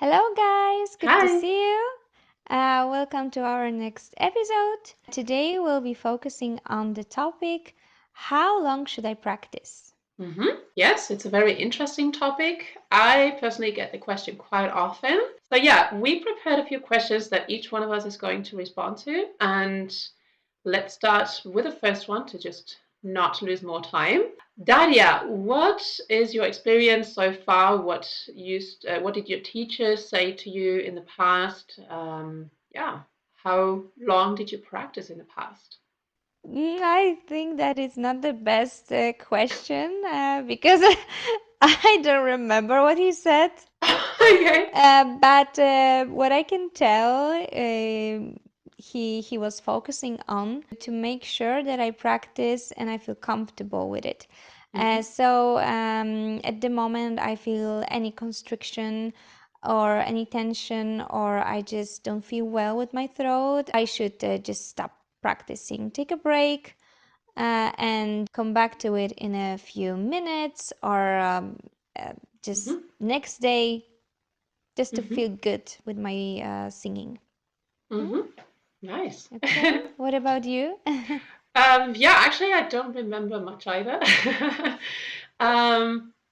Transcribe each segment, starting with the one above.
Hello, guys. Good to Hi. see you. Welcome to our next episode. Today, we'll be focusing on the topic how long should I practice? Yes, it's a very interesting topic. I personally get the question quite often. So, yeah, we prepared a few questions that each one of us is going to respond to. And let's start with the first one to just not lose more time. Daria, what is your experience so far? What did your teachers say to you in the past? Yeah, how long did you practice in the past? I think that is not the best question because I don't remember what he said. Okay. But what I can tell, he was focusing on to make sure that I practice and I feel comfortable with it. So at the moment, I feel any constriction or any tension, or I just don't feel well with my throat, I should just stop practicing, take a break, and come back to it in a few minutes or just Mhm. next day just to Mhm. feel good with my singing. Hmm? Mhm. Nice. Okay. What about you? Yeah, actually, I don't remember much either.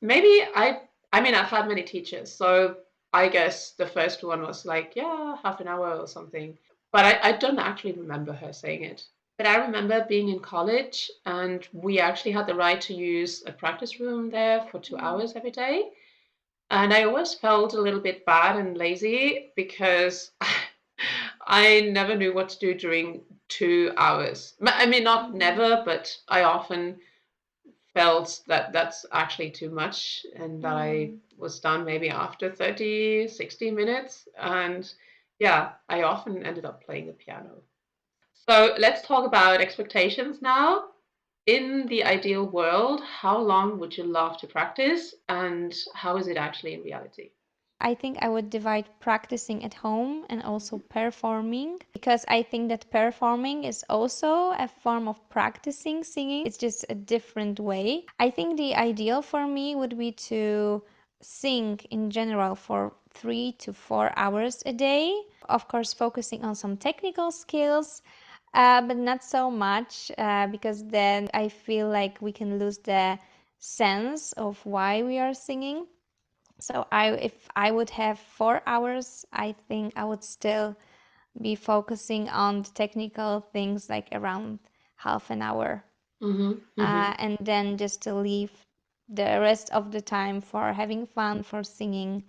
Maybe I mean, I've had many teachers, so I guess the first one was like, yeah, half an hour or something. But I don't actually remember her saying it. But I remember being in college, and we actually had the right to use a practice room there for 2 hours every day. And I always felt a little bit bad and lazy because I never knew what to do during 2 hours. I mean, not Mhm. never, but I often felt that that's actually too much and that I Mm. was done maybe after 30, 60 minutes. And yeah, I often ended up playing the piano. So let's talk about expectations now. In the ideal world, how long would you love to practice and how is it actually in reality? I think I would divide practicing at home and also performing because I think that performing is also a form of practicing singing. It's just a different way. I think the ideal for me would be to sing in general for 3 to 4 hours a day. Of course, focusing on some technical skills, but not so much because then I feel like we can lose the sense of why we are singing. So if I would have 4 hours, I think I would still be focusing on the technical things like around half an hour, Mm-hmm, mm-hmm, and then just to leave the rest of the time for having fun, for singing,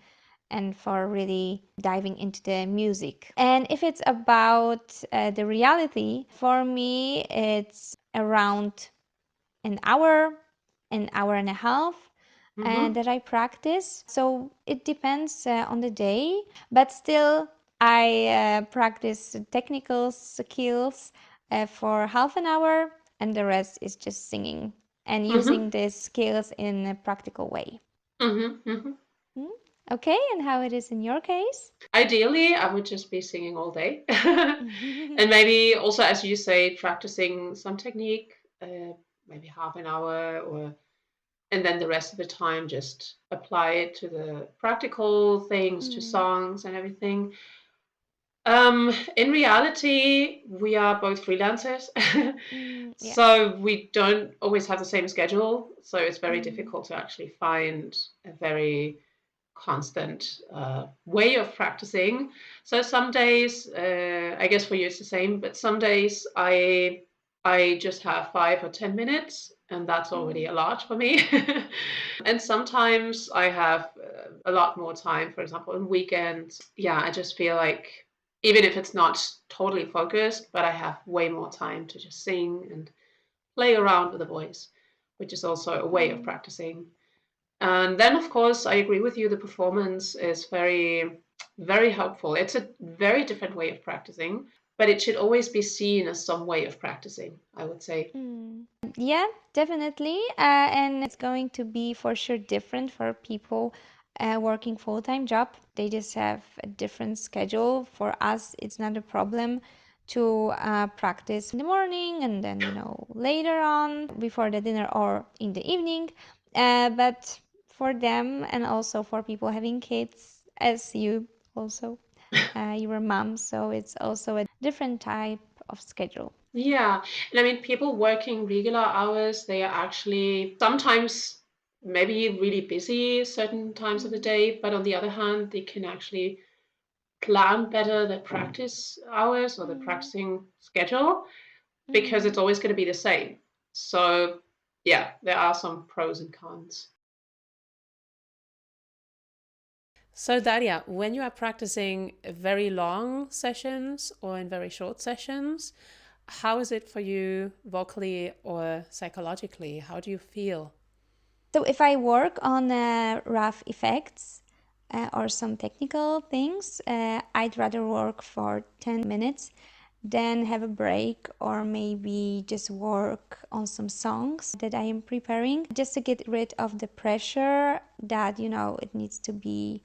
and for really diving into the music. And if it's about the reality, for me, it's around an hour and a half, and mm-hmm, that I practice. So it depends on the day, but still I practice technical skills for half an hour, and the rest is just singing and mm-hmm, using these skills in a practical way. mm-hmm, mm-hmm. Hmm? Okay, and how it is in your case? Ideally, I would just be singing all day. And maybe also, as you say, practicing some technique, maybe half an hour or and then the rest of the time just apply it to the practical things, to Mm, songs and everything. In reality, we are both freelancers, yes. so we don't always have the same schedule. So it's very Mm, difficult to actually find a very constant way of practicing. So some days, I guess for you it's the same, but some days I just have 5 or 10 minutes, and that's already mm, a lot for me. And sometimes I have a lot more time. For example, on weekends, yeah, I just feel like even if it's not totally focused, but I have way more time to just sing and play around with the voice, which is also a way of mm. practicing. And then, of course, I agree with you. The performance is very, very helpful. It's a very different way of practicing, but it should always be seen as some way of practicing, I would say. Yeah, definitely. And it's going to be for sure different for people working full-time job. They just have a different schedule. For us, it's not a problem to practice in the morning and then, later on before the dinner or in the evening. But for them and also for people having kids, as you also, you're a mom, so it's also a different type of schedule. Yeah, and I mean, people working regular hours, they are actually sometimes maybe really busy certain times of the day, but on the other hand, they can actually plan better the practice hours or the Mm. practicing schedule because it's Mm. always going to be the same. So, yeah, there are some pros and cons. So, Daria, when you are practicing very long sessions or in very short sessions, how is it for you vocally or psychologically? How do you feel? So if I work on rough effects or some technical things, I'd rather work for 10 minutes than have a break or maybe just work on some songs that I am preparing just to get rid of the pressure that, it needs to be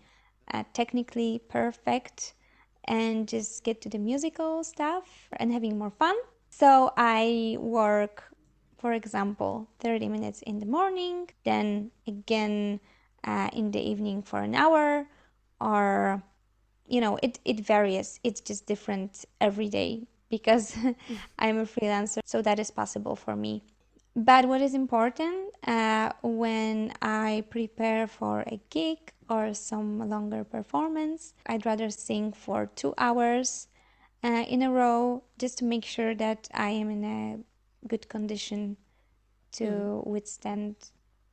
technically perfect and just get to the musical stuff and having more fun. So I work, for example, 30 minutes in the morning, then again in the evening for an hour, or, it varies. It's just different every day because I'm a freelancer, so that is possible for me. But what is important when I prepare for a gig or some longer performance, I'd rather sing for 2 hours in a row just to make sure that I am in a good condition Mm-hmm. to withstand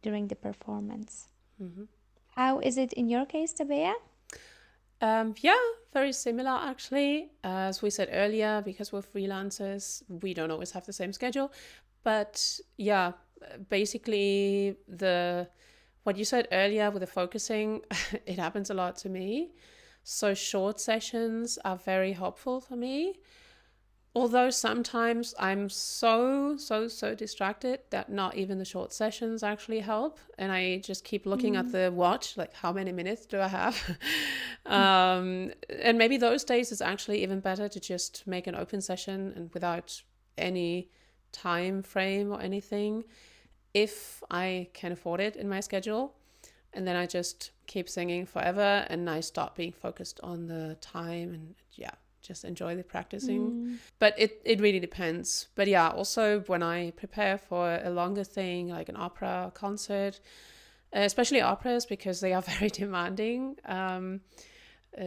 during the performance. Mm-hmm. How is it in your case, Tabea? Yeah, very similar actually. As we said earlier, because we're freelancers, we don't always have the same schedule. But yeah, basically the what you said earlier with the focusing, it happens a lot to me. So short sessions are very helpful for me. Although sometimes I'm so distracted that not even the short sessions actually help. And I just keep looking at Mm. the watch, like how many minutes do I have? And maybe those days it's actually even better to just make an open session and without any time frame or anything, if I can afford it in my schedule. And then I just keep singing forever and I stop being focused on the time and yeah, just enjoy the practicing. Mm. But it really depends. But yeah, also when I prepare for a longer thing like an opera or concert, especially operas because they are very demanding,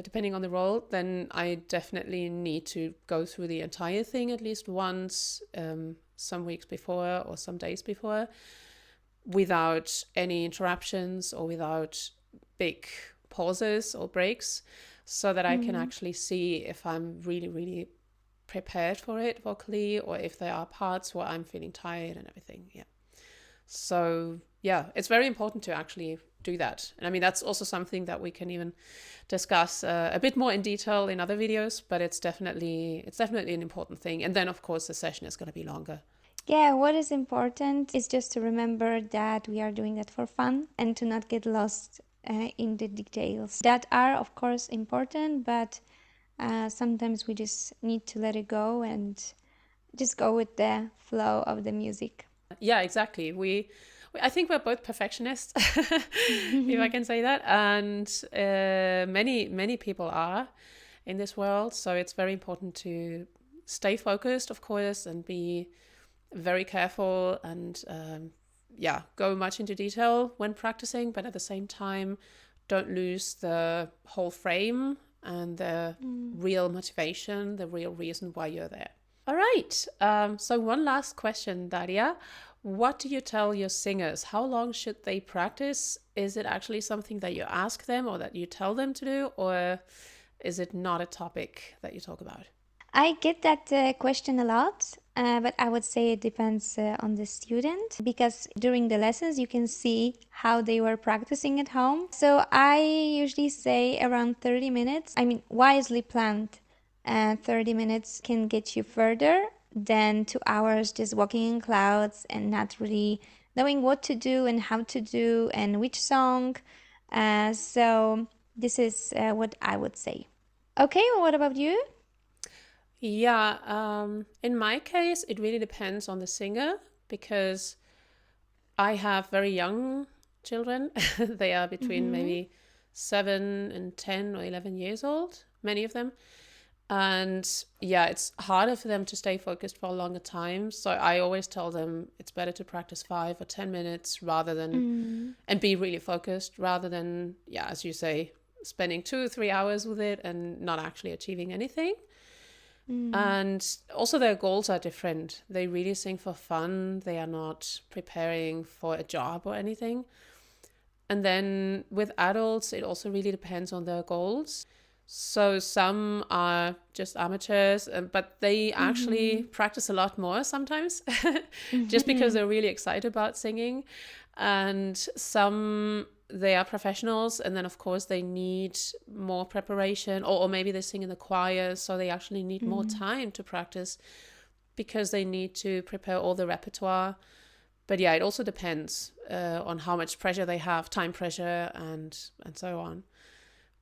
depending on the role, then I definitely need to go through the entire thing at least once, some weeks before or some days before, without any interruptions or without big pauses or breaks, so that I can Mm. actually see if I'm really, really prepared for it vocally or if there are parts where I'm feeling tired and everything. Yeah. So, yeah, it's very important to actually do that. And I mean, that's also something that we can even discuss a bit more in detail in other videos, but it's definitely an important thing. And then, of course, the session is going to be longer. Yeah, what is important is just to remember that we are doing that for fun and to not get lost in the details that are, of course, important, but sometimes we just need to let it go and just go with the flow of the music. Yeah, exactly. I think we're both perfectionists, if I can say that, and many people are in this world. So it's very important to stay focused, of course, and be very careful and yeah, go much into detail when practicing, but at the same time, don't lose the whole frame and the Mm. real motivation, the real reason why you're there. All right. So, one last question, Daria. What do you tell your singers? How long should they practice? Is it actually something that you ask them or that you tell them to do? Or is it not a topic that you talk about? I get that question a lot, but I would say it depends on the student because during the lessons you can see how they were practicing at home. So I usually say around 30 minutes. I mean, wisely planned. 30 minutes can get you further than 2 hours just walking in clouds and not really knowing what to do and how to do and which song. So this is what I would say. Okay, well, what about you? Yeah, in my case, it really depends on the singer because I have very young children. They are between Mm-hmm. maybe 7 and 10 or 11 years old, many of them. And yeah, it's harder for them to stay focused for a longer time. So I always tell them it's better to practice 5 or 10 minutes rather than, and be really focused rather than, yeah, as you say, spending 2 or 3 hours with it and not actually achieving anything. And also their goals are different. They really sing for fun. They are not preparing for a job or anything. And then with adults, it also really depends on their goals. So some are just amateurs, but they actually practice a lot more sometimes just because they're really excited about singing. And some, they are professionals, and then of course they need more preparation, or maybe they sing in the choir, so they actually need more time to practice because they need to prepare all the repertoire. But yeah, it also depends on how much pressure they have, time pressure, and so on.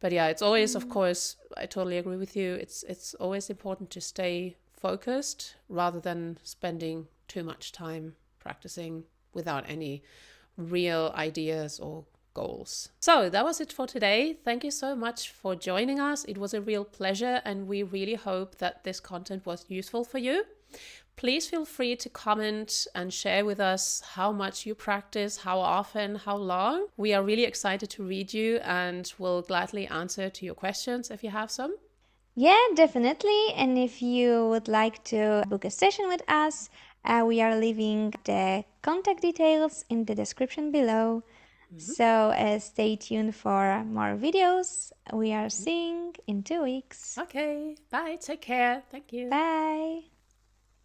But yeah, it's always, of course, I totally agree with you. It's always important to stay focused rather than spending too much time practicing without any real ideas or goals. So that was it for today. Thank you so much for joining us. It was a real pleasure, and we really hope that this content was useful for you. Please feel free to comment and share with us how much you practice, how often, how long. We are really excited to read you and will gladly answer to your questions if you have some. Yeah, definitely. And if you would like to book a session with us, we are leaving the contact details in the description below. So stay tuned for more videos. We are seeing in 2 weeks. Okay, bye, take care, thank you. Bye.